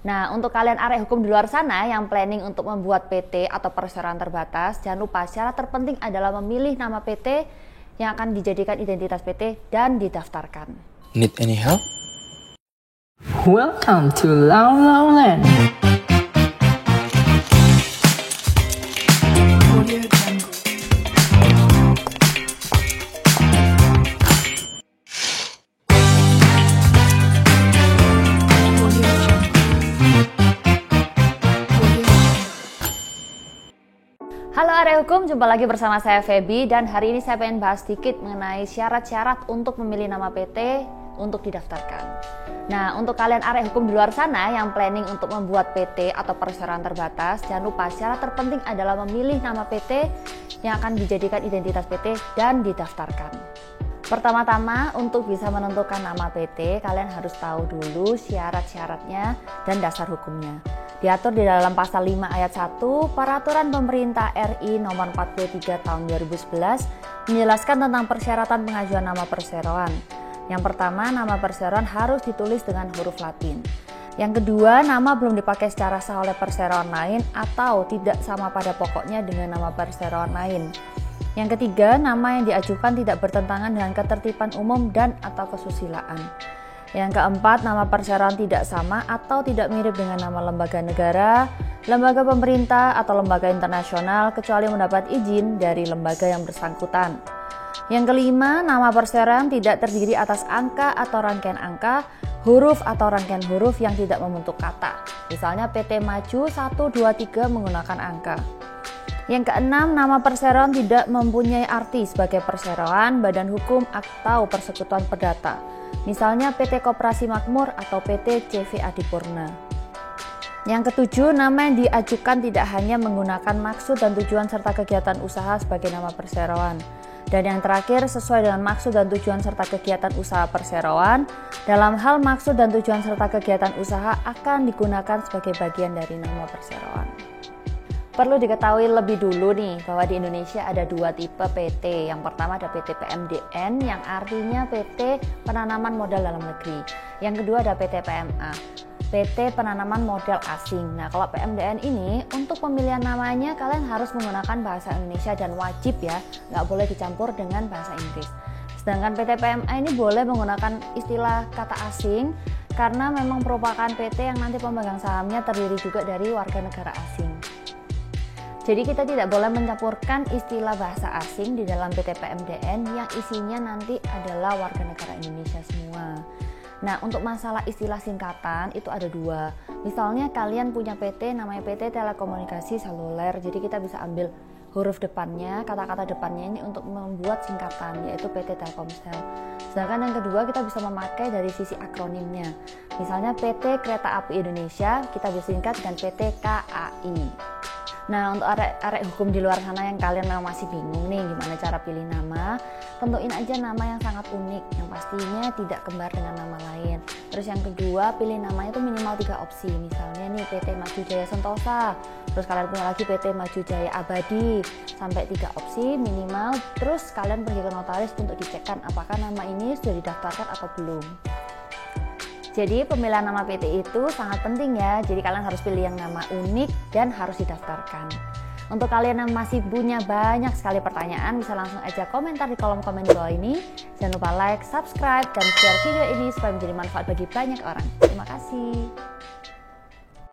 Nah, untuk kalian arek hukum di luar sana yang planning untuk membuat PT atau perseroan terbatas, jangan lupa syarat terpenting adalah memilih nama PT yang akan dijadikan identitas PT dan didaftarkan. Need any help? Welcome to Lao Lao Land. Halo arek hukum, jumpa lagi bersama saya Feby dan hari ini saya pengen bahas sedikit mengenai syarat-syarat untuk memilih nama PT untuk didaftarkan. Nah, untuk kalian arek hukum di luar sana yang planning untuk membuat PT atau perseroan terbatas, jangan lupa syarat terpenting adalah memilih nama PT yang akan dijadikan identitas PT dan didaftarkan. Pertama-tama, untuk bisa menentukan nama PT, kalian harus tahu dulu syarat-syaratnya dan dasar hukumnya. Diatur di dalam pasal 5 ayat 1 Peraturan Pemerintah RI nomor 43 tahun 2011 menjelaskan tentang persyaratan pengajuan nama perseroan. Yang pertama, nama perseroan harus ditulis dengan huruf Latin. Yang kedua, nama belum dipakai secara sah oleh perseroan lain atau tidak sama pada pokoknya dengan nama perseroan lain. Yang ketiga, nama yang diajukan tidak bertentangan dengan ketertiban umum dan atau kesusilaan. Yang keempat, nama perseroan tidak sama atau tidak mirip dengan nama lembaga negara, lembaga pemerintah, atau lembaga internasional kecuali mendapat izin dari lembaga yang bersangkutan. Yang kelima, nama perseroan tidak terdiri atas angka atau rangkaian angka, huruf atau rangkaian huruf yang tidak membentuk kata. Misalnya PT Maju 123 menggunakan angka. Yang keenam, nama perseroan tidak mempunyai arti sebagai perseroan, badan hukum, atau persekutuan perdata. Misalnya PT Koperasi Makmur atau PT CV Adipurna. Yang ketujuh, nama yang diajukan tidak hanya menggunakan maksud dan tujuan serta kegiatan usaha sebagai nama perseroan. Dan yang terakhir, sesuai dengan maksud dan tujuan serta kegiatan usaha perseroan, dalam hal maksud dan tujuan serta kegiatan usaha akan digunakan sebagai bagian dari nama perseroan. Perlu diketahui lebih dulu nih bahwa di Indonesia ada dua tipe PT. Yang pertama ada PT PMDN yang artinya PT Penanaman Modal Dalam Negeri. Yang kedua ada PT PMA, PT Penanaman Modal Asing. Nah, kalau PMDN ini untuk pemilihan namanya kalian harus menggunakan bahasa Indonesia dan wajib ya, nggak boleh dicampur dengan bahasa Inggris. Sedangkan PT PMA ini boleh menggunakan istilah kata asing karena memang merupakan PT yang nanti pemegang sahamnya terdiri juga dari warga negara asing. Jadi kita tidak boleh mencampurkan istilah bahasa asing di dalam PT PMDN yang isinya nanti adalah warga negara Indonesia semua. Nah, untuk masalah istilah singkatan itu ada dua. Misalnya kalian punya PT namanya PT Telekomunikasi Seluler, jadi kita bisa ambil huruf depannya, kata-kata depannya ini untuk membuat singkatan, yaitu PT Telkomsel. Sedangkan yang kedua kita bisa memakai dari sisi akronimnya. Misalnya PT Kereta Api Indonesia, kita bisa singkat dengan PT KAI. Nah, untuk arek hukum di luar sana yang kalian memang masih bingung nih gimana cara pilih nama, tentuin aja nama yang sangat unik, yang pastinya tidak kembar dengan nama lain. Terus yang kedua, pilih namanya itu minimal 3 opsi. Misalnya nih PT Maju Jaya Sentosa, terus kalian punya lagi PT Maju Jaya Abadi, sampai 3 opsi minimal. Terus kalian pergi ke notaris untuk dicekkan apakah nama ini sudah didaftarkan atau belum. Jadi pemilihan nama PT itu sangat penting ya, jadi kalian harus pilih yang nama unik dan harus didaftarkan. Untuk kalian yang masih punya banyak sekali pertanyaan, bisa langsung aja komentar di kolom komen di bawah ini. Jangan lupa like, subscribe, dan share video ini supaya menjadi manfaat bagi banyak orang. Terima kasih.